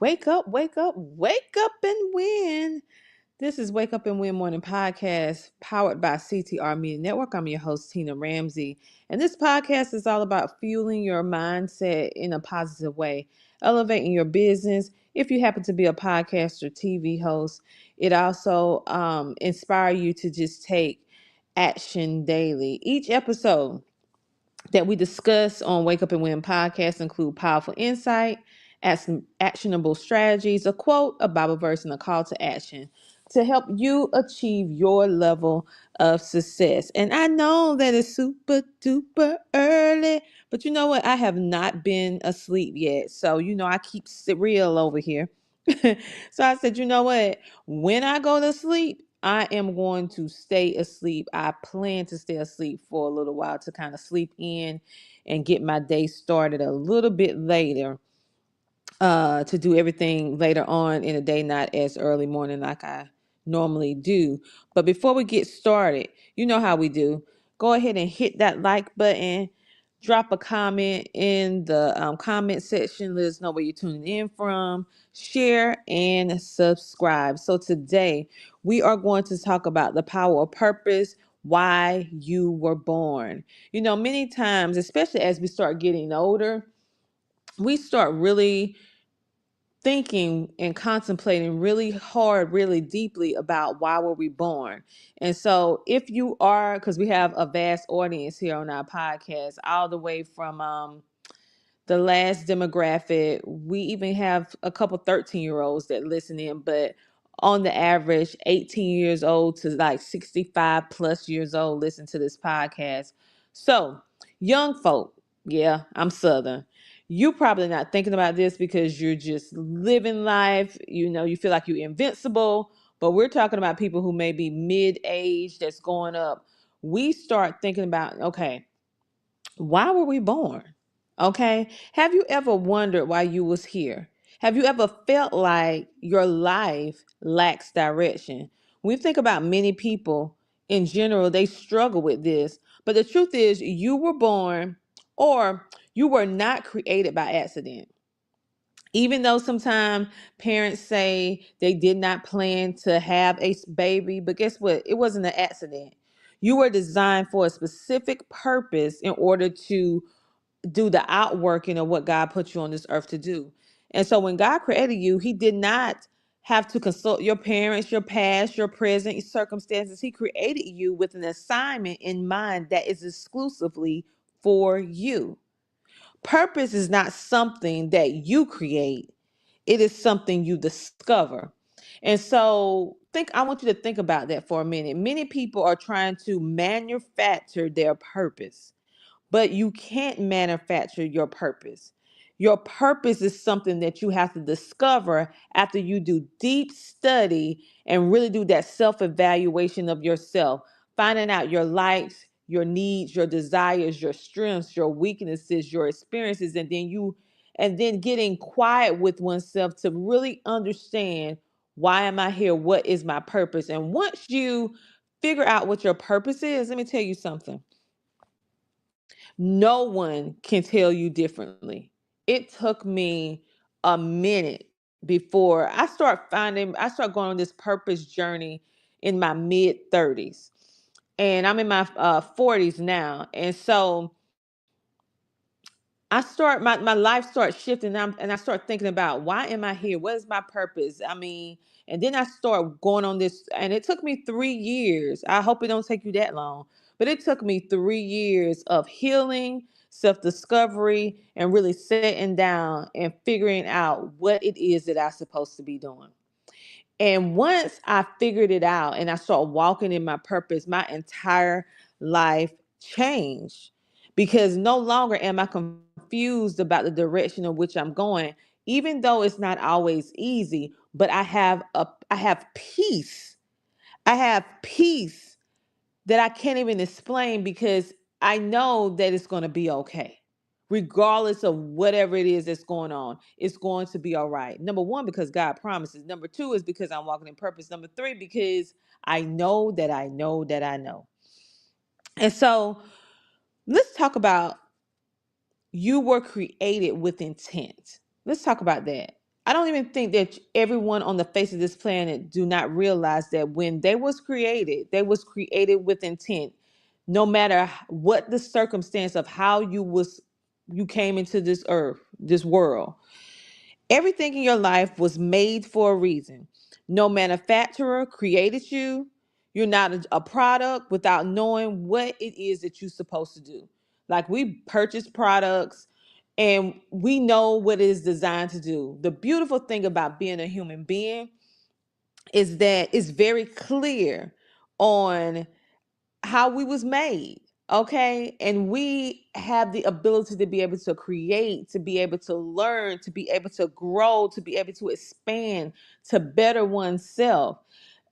Wake up, wake up, wake up and win. This is Wake Up and Win Morning Podcast powered by CTR Media Network. I'm your host, Tina Ramsey. And this podcast is all about fueling your mindset in a positive way, elevating your business. If you happen to be a podcaster, TV host, it also inspire you to just take action daily. Each episode that we discuss on Wake Up and Win podcast include powerful insight, actionable strategies, a quote, a Bible verse, and a call to action to help you achieve your level of success. And I know that it's super duper early, but you know what? I have not been asleep yet. So, I keep it real over here. So I said, you know what? When I go to sleep, I am going to stay asleep. I plan to stay asleep for a little while to kind of sleep in and get my day started a little bit later, to do everything later on in the day, not as early morning like I normally do. But before we get started, you know how we do. Go ahead and hit that like button. Drop a comment in the comment section. Let us know where you're tuning in from. Share and subscribe. So today we are going to talk about the power of purpose, why you were born. Many times, especially as we start getting older, we start really thinking and contemplating really hard, really deeply about why were we born. And so if you are, because we have a vast audience here on our podcast, all the way from the last demographic, we even have a couple 13-year-olds that listen in, but on the average 18 years old to like 65 plus years old listen to this podcast. So young folk, yeah, I'm Southern. You probably not thinking about this because you're just living life. You feel like you're invincible, but we're talking about people who may be mid-age that's going up. We start thinking about, okay, why were we born? Okay. Have you ever wondered why you was here? Have you ever felt like your life lacks direction? When we think about many people in general, they struggle with this. But the truth is, you were born or you were not created by accident. Even though sometimes parents say they did not plan to have a baby, but guess what? It wasn't an accident. You were designed for a specific purpose in order to do the outworking of what God put you on this earth to do. And so when God created you, he did not have to consult your parents, your past, your present circumstances. He created you with an assignment in mind that is exclusively for you. Purpose is not something that you create. It is something you discover. And so I want you to think about that for a minute. Many people are trying to manufacture their purpose, but you can't manufacture your purpose. Your purpose is something that you have to discover after you do deep study and really do that self evaluation of yourself, finding out your likes, your needs, your desires, your strengths, your weaknesses, your experiences, and then getting quiet with oneself to really understand, why am I here? What is my purpose? And once you figure out what your purpose is, let me tell you something. No one can tell you differently. It took me a minute before I start going on this purpose journey in my mid 30s. And I'm in my 40s now. And so my life starts shifting, and I start thinking about, why am I here? What is my purpose? I mean, and then I start going on this, and it took me 3 years. I hope it don't take you that long, but it took me 3 years of healing, self-discovery, and really sitting down and figuring out what it is that I'm supposed to be doing. And once I figured it out and I started walking in my purpose, my entire life changed, because no longer am I confused about the direction in which I'm going, even though it's not always easy, but I have peace. I have peace that I can't even explain, because I know that it's going to be okay. Regardless of whatever it is that's going on, it's going to be all right. Number one, because God promises. Number two is because I'm walking in purpose. Number three, because I know that I know that I know. And so let's talk about, you were created with intent. Let's talk about that. I don't even think that everyone on the face of this planet do not realize that when they was created with intent. No matter what the circumstance of how you came into this earth, this world, everything in your life was made for a reason. No manufacturer created you. You're not a product without knowing what it is that you're supposed to do. Like, we purchase products and we know what it is designed to do. The beautiful thing about being a human being is that it's very clear on how we was made. Okay, and we have the ability to be able to create, to be able to learn, to be able to grow, to be able to expand, to better oneself,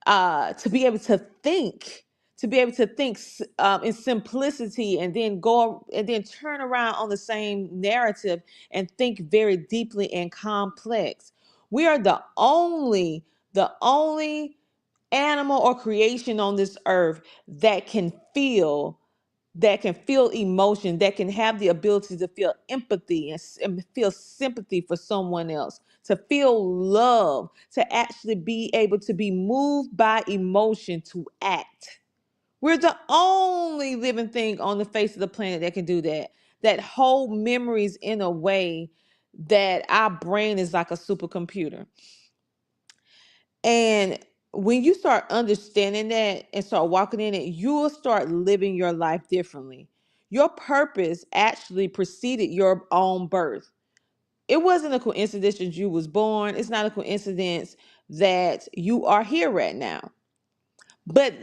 to be able to think, in simplicity, and then go and then turn around on the same narrative and think very deeply and complex. We are the only animal or creation on this earth that can feel emotion, that can have the ability to feel empathy and feel sympathy for someone else, to feel love, to actually be able to be moved by emotion to act. We're the only living thing on the face of the planet that can do that, that hold memories in a way that our brain is like a supercomputer. And when you start understanding that and start walking in it, you will start living your life differently. Your purpose actually preceded your own birth. It wasn't a coincidence that you was born. It's not a coincidence that you are here right now. But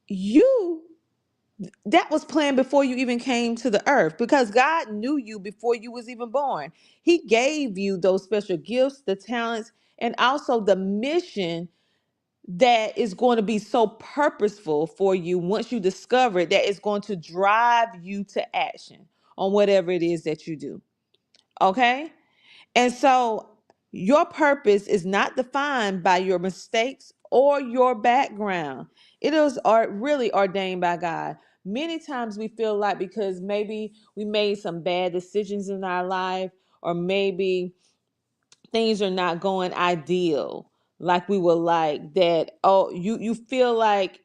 you that was planned before you even came to the earth, because God knew you before you was even born. He gave you those special gifts, the talents, and also the mission that is going to be so purposeful for you once you discover it, that is going to drive you to action on whatever it is that you do. Okay? And so your purpose is not defined by your mistakes or your background. It is really ordained by God. Many times we feel like because maybe we made some bad decisions in our life, or maybe things are not going ideal like we would like, that, oh, you feel like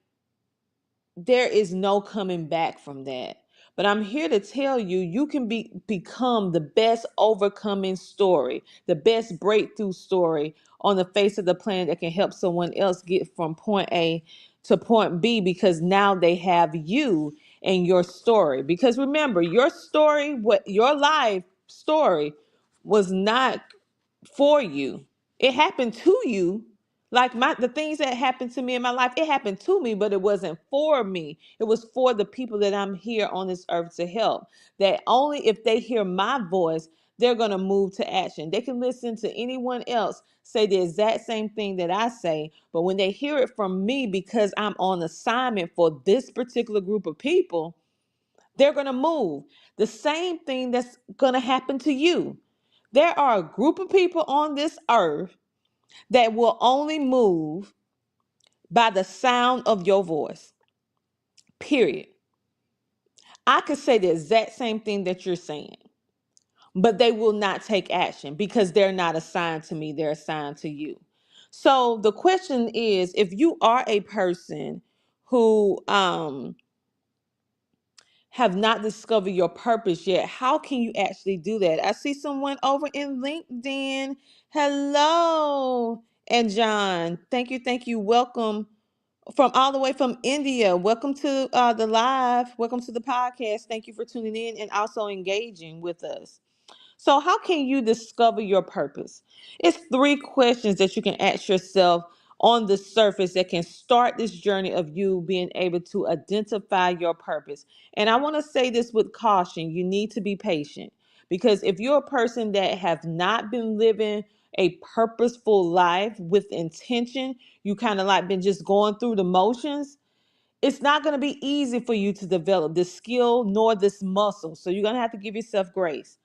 there is no coming back from that. But I'm here to tell you, you can become the best overcoming story, the best breakthrough story on the face of the planet, that can help someone else get from point A to point B, because now they have you and your story. Because remember, your story, what your life story was not for you. It happened to you. Like the things that happened to me in my life, it happened to me, but it wasn't for me. It was for the people that I'm here on this earth to help. That only if they hear my voice, they're going to move to action. They can listen to anyone else say the exact same thing that I say, but when they hear it from me, because I'm on assignment for this particular group of people, they're going to move. The same thing that's going to happen to you. There are a group of people on this earth that will only move by the sound of your voice. Period. I could say the exact same thing that you're saying, but they will not take action because they're not assigned to me, they're assigned to you. So the question is, if you are a person who have not discovered your purpose yet, how can you actually do that? I see someone over in LinkedIn. Hello. And John, thank you. Thank you. Welcome from all the way from India. Welcome to the live. Welcome to the podcast. Thank you for tuning in and also engaging with us. So, how can you discover your purpose? It's three questions that you can ask yourself on the surface that can start this journey of you being able to identify your purpose. And I want to say this with caution: you need to be patient, because if you're a person that have not been living a purposeful life with intention, you kind of like been just going through the motions. It's not going to be easy for you to develop this skill nor this muscle. So you're going to have to give yourself grace.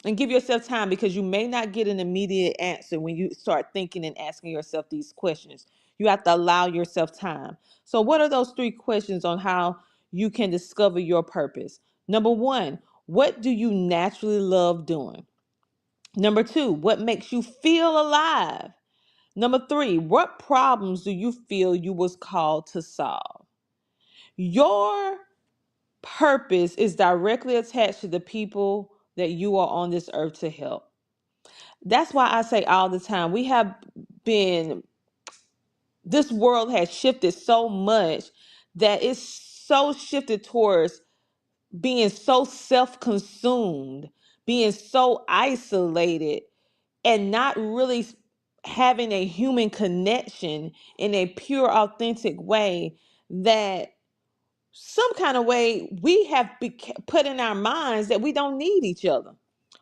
And give yourself time, because you may not get an immediate answer when you start thinking and asking yourself these questions. You have to allow yourself time. So, what are those three questions on how you can discover your purpose? Number one, what do you naturally love doing? Number two, what makes you feel alive? Number three, what problems do you feel you was called to solve? Your purpose is directly attached to the people that you are on this earth to help. That's why I say all the time, been, this world has shifted so much that it's so shifted towards being so self consumed, being so isolated, and not really having a human connection in a pure, authentic way that some kind of way we have put in our minds that we don't need each other.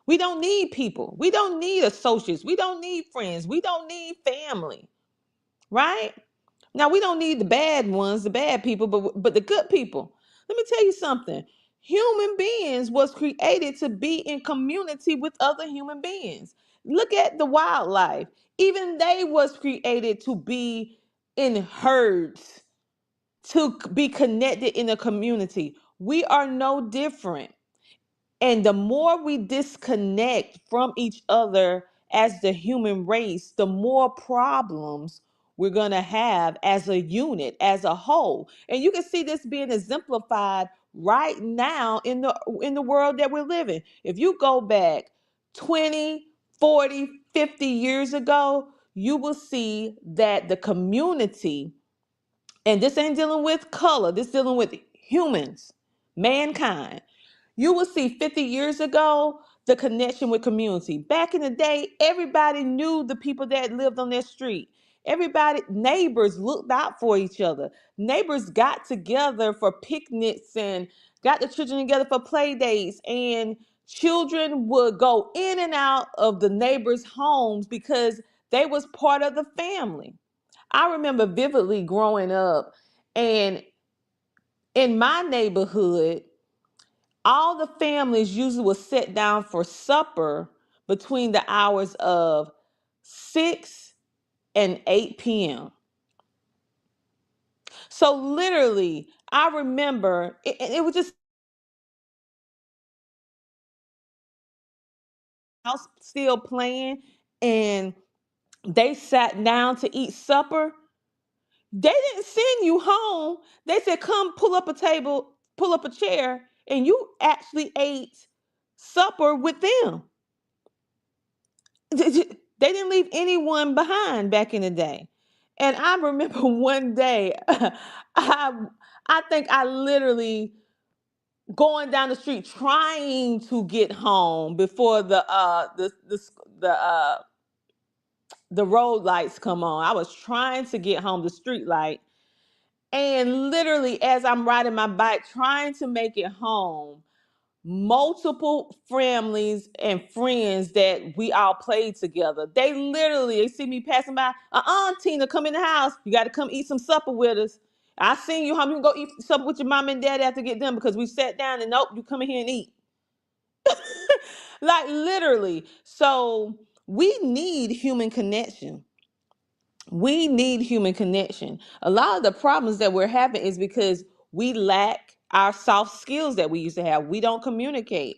We don't need people. We don't need associates. We don't need friends. We don't need family, right? Now we don't need the bad ones, the bad people, but the good people. Let me tell you something. Human beings was created to be in community with other human beings. Look at the wildlife. Even they was created to be in herds, to be connected in a community. We are no different. And the more we disconnect from each other as the human race, the more problems we're going to have as a unit, as a whole. And you can see this being exemplified right now in the world that we're living. If you go back 20, 40, 50 years ago, you will see that the community, and this ain't dealing with color, this dealing with humans, mankind. You will see 50 years ago the connection with community. Back in the day, everybody knew the people that lived on their street. Everybody, neighbors looked out for each other. Neighbors got together for picnics and got the children together for play dates. And children would go in and out of the neighbors' homes because they was part of the family. I remember vividly growing up, and in my neighborhood, all the families usually will sit down for supper between the hours of 6 and 8 p.m. So literally, I remember it was just house still playing, and they sat down to eat supper. They didn't send you home. They said, come pull up a table, pull up a chair, and you actually ate supper with them. They didn't leave anyone behind back in the day. And I remember one day, I think I literally going down the street trying to get home before the road lights come on. I was trying to get home, the street light. And literally, as I'm riding my bike, trying to make it home, multiple families and friends that we all played together, they see me passing by. Tina, come in the house. You got to come eat some supper with us. I seen you home. You can go eat supper with your mom and dad after get done because we sat down and nope, you come in here and eat. Like literally. So we need human connection. We need human connection. A lot of the problems that we're having is because we lack our soft skills that we used to have. We don't communicate.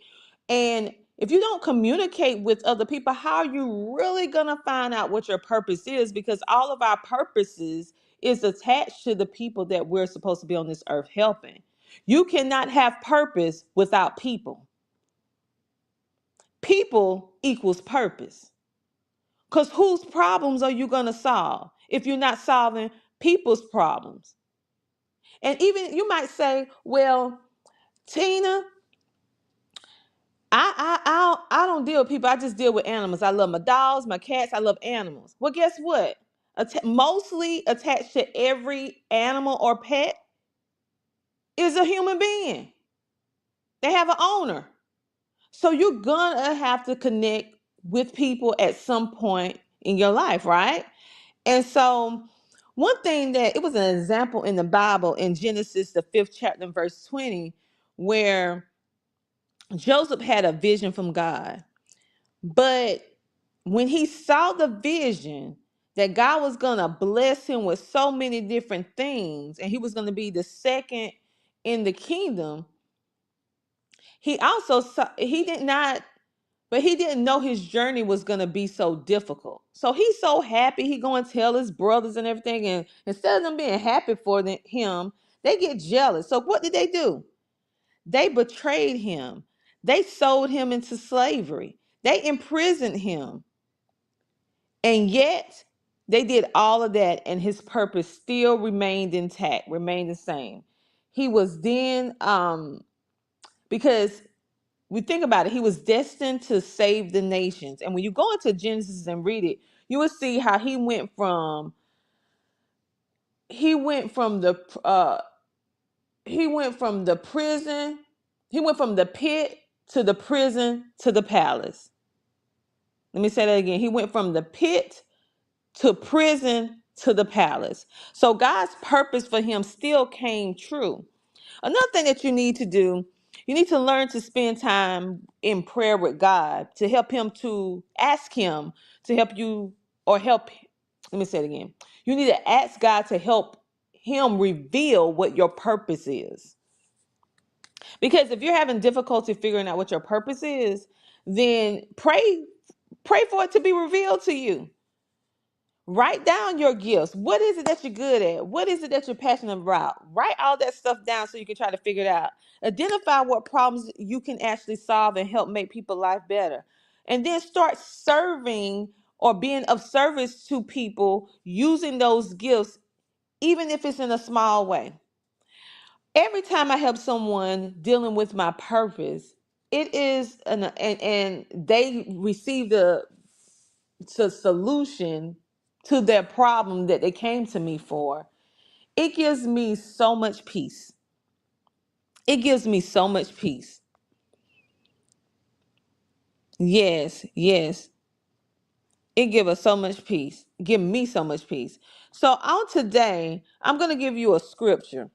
And if you don't communicate with other people, how are you really going to find out what your purpose is? Because all of our purposes is attached to the people that we're supposed to be on this earth helping. You cannot have purpose without people. People equals purpose. Because whose problems are you going to solve if you're not solving people's problems? And even you might say, well, Tina, I don't deal with people. I just deal with animals. I love my dogs, my cats. I love animals. Well, guess what? Mostly attached to every animal or pet is a human being. They have an owner. So you're going to have to connect with people at some point in your life, right? And so, one thing that it was an example in the Bible in Genesis, the 5th chapter, verse 20, where Joseph had a vision from God. But when he saw the vision that God was going to bless him with so many different things, and he was going to be the second in the kingdom, he also saw, he did not But he didn't know his journey was going to be so difficult. So he's so happy. He go and tell his brothers and everything. And instead of them being happy for him, they get jealous. So what did they do? They betrayed him. They sold him into slavery. They imprisoned him. And yet they did all of that, and his purpose still remained intact, remained the same. He was then, because we think about it, he was destined to save the nations. And when you go into Genesis and read it, you will see how he went from the he went from the prison, he went from the pit to the prison to the palace. Let me say that again. He went from the pit to prison to the palace. So God's purpose for him still came true. Another thing that you need to do, you need to learn to spend time in prayer with God to help him, to ask him to help you, or help. Let me say it again. You need to ask God to help him reveal what your purpose is. Because if you're having difficulty figuring out what your purpose is, then pray for it to be revealed to you. Write down your gifts. What is it that you're good at? What is it that you're passionate about? Write all that stuff down so you can try to figure it out. Identify what problems you can actually solve and help make people's life better. And then start serving or being of service to people using those gifts, even if it's in a small way. Every time I help someone dealing with my purpose, it is and they receive the solution to their problem that they came to me for, it gives me so much peace. It gives me so much peace. Yes, yes. It give us so much peace. Give me so much peace. So on today, I'm going to give you a scripture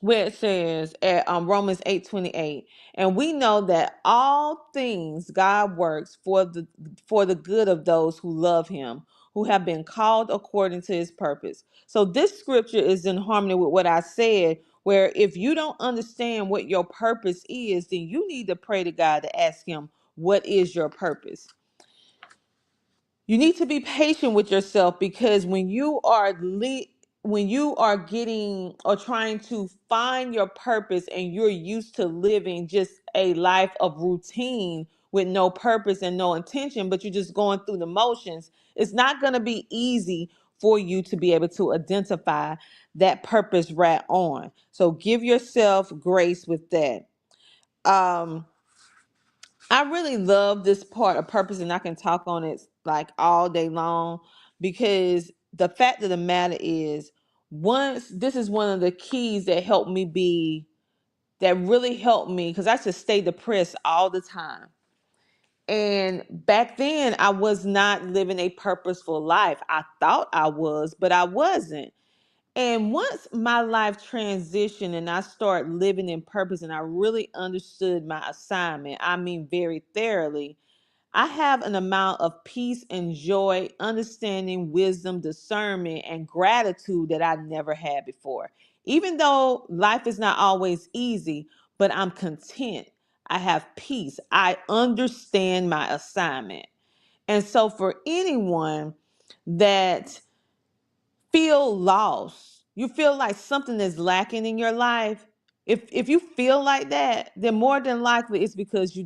where it says at Romans 8:28, and we know that all things God works for the good of those who love him, who have been called according to his purpose. So this scripture is in harmony with what I said, where if you don't understand what your purpose is, then you need to pray to God to ask him, what is your purpose? You need to be patient with yourself, because when you are getting or trying to find your purpose and you're used to living just a life of routine with no purpose and no intention, but you're just going through the motions, it's not going to be easy for you to be able to identify that purpose right on. So give yourself grace with that. Um I really love this part of purpose, and I can talk on it like all day long, because the fact of the matter is, once this is one of the keys that helped me be, that really helped me, because I used to stay depressed all the time. And back then, I was not living a purposeful life. I thought I was, but I wasn't. And once my life transitioned and I started living in purpose and I really understood my assignment, I mean, very thoroughly, I have an amount of peace and joy, understanding, wisdom, discernment, and gratitude that I never had before. Even though life is not always easy, but I'm content. I have peace. I understand my assignment. And so, for anyone that feel lost, you feel like something is lacking in your life, if you feel like that, then more than likely it's because you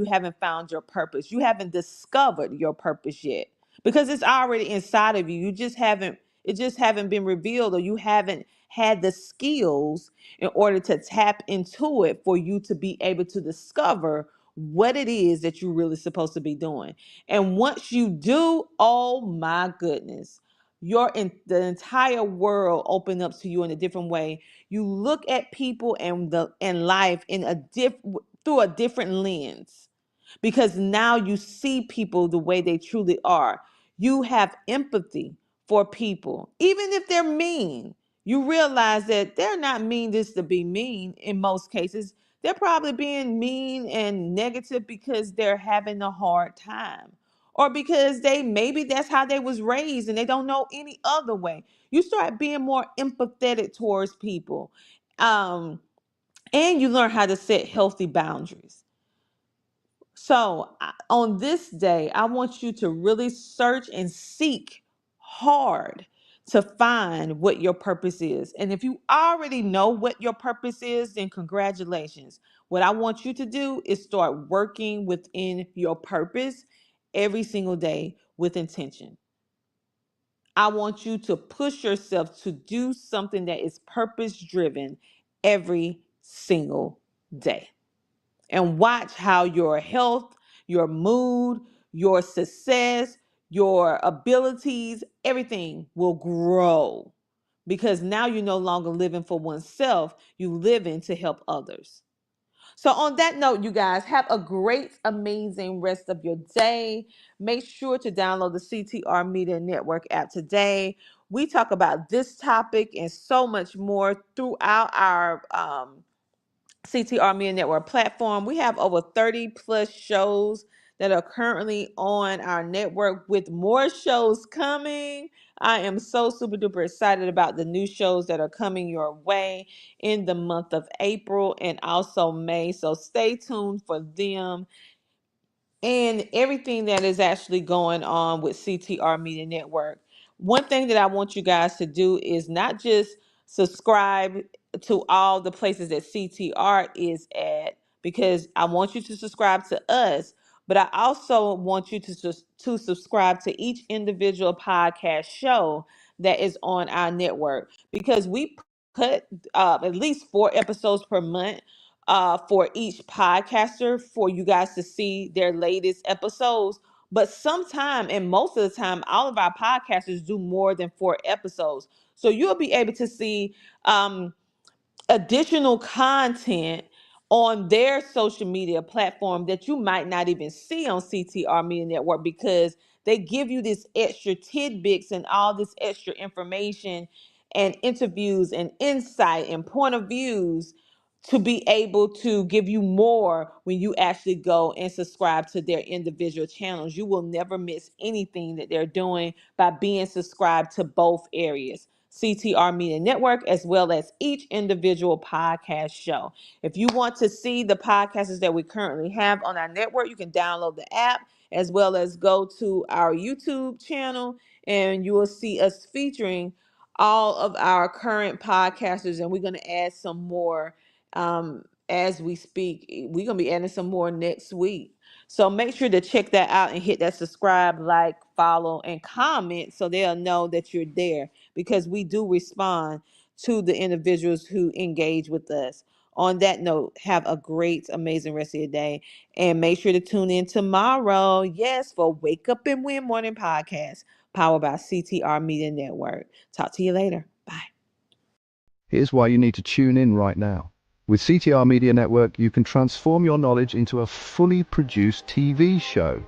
haven't found your purpose. You haven't discovered your purpose yet, because it's already inside of you. You just haven't it just haven't been revealed, or you haven't had the skills in order to tap into it for you to be able to discover what it is that you're really supposed to be doing. And once you do, oh my goodness, the entire world open up to you in a different way. You look at people and life in through a different lens, because now you see people the way they truly are. You have empathy for people, even if they're mean. You realize that they're not mean just to be mean. In most cases, they're probably being mean and negative because they're having a hard time, or because maybe that's how they was raised and they don't know any other way. You start being more empathetic towards people, um, and you learn how to set healthy boundaries. On this day, I want you to really search and seek hard to find what your purpose is. And if you already know what your purpose is, then congratulations. What I want you to do is start working within your purpose every single day with intention. I want you to push yourself to do something that is purpose driven every single day, and watch how your health, your mood, your success, your abilities, everything will grow, because now you're no longer living for oneself, you living to help others. So, on that note, you guys have a great, amazing rest of your day. Make sure to download the CTR Media Network app today. We talk about this topic and so much more throughout our CTR Media Network platform. We have over 30 plus shows that are currently on our network, with more shows coming. I am so super duper excited about the new shows that are coming your way in the month of April and also May. So stay tuned for them and everything that is actually going on with CTR Media Network. One thing that I want you guys to do is not just subscribe to all the places that CTR is at, because I want you to subscribe to us, but I also want you to subscribe to each individual podcast show that is on our network, because we put at least 4 episodes per month for each podcaster for you guys to see their latest episodes. But sometime, and most of the time, all of our podcasters do more than 4 episodes. So you'll be able to see additional content on their social media platform that you might not even see on CTR Media Network, because they give you this extra tidbits and all this extra information and interviews and insight and point of views to be able to give you more when you actually go and subscribe to their individual channels. You will never miss anything that they're doing by being subscribed to both areas, CTR Media Network, as well as each individual podcast show. If you want to see the podcasts that we currently have on our network, you can download the app, as well as go to our YouTube channel, and you will see us featuring all of our current podcasters, and we're going to add some more as we speak. We're going to be adding some more next week. So make sure to check that out and hit that subscribe, like, follow, and comment so they'll know that you're there, because we do respond to the individuals who engage with us. On that note, have a great, amazing rest of your day. And make sure to tune in tomorrow, yes, for Wake Up and Win Morning Podcast, powered by CTR Media Network. Talk to you later. Bye. Here's why you need to tune in right now. With CTR Media Network, you can transform your knowledge into a fully produced TV show.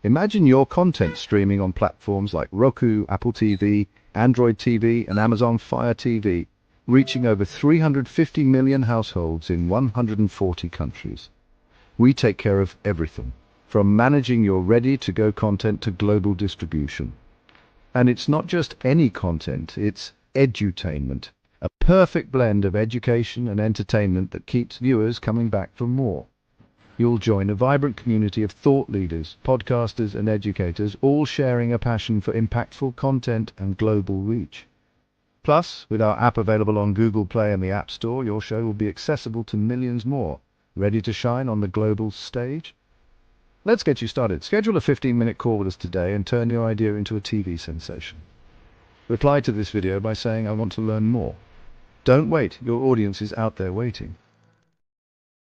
Imagine your content streaming on platforms like Roku, Apple TV, Android TV, and Amazon Fire TV, reaching over 350 million households in 140 countries. We take care of everything, from managing your ready-to-go content to global distribution. And it's not just any content, it's edutainment, a perfect blend of education and entertainment that keeps viewers coming back for more. You'll join a vibrant community of thought leaders, podcasters, and educators, all sharing a passion for impactful content and global reach. Plus, with our app available on Google Play and the App Store, your show will be accessible to millions more, ready to shine on the global stage. Let's get you started. Schedule a 15-minute call with us today and turn your idea into a TV sensation. Reply to this video by saying, "I want to learn more." Don't wait, your audience is out there waiting.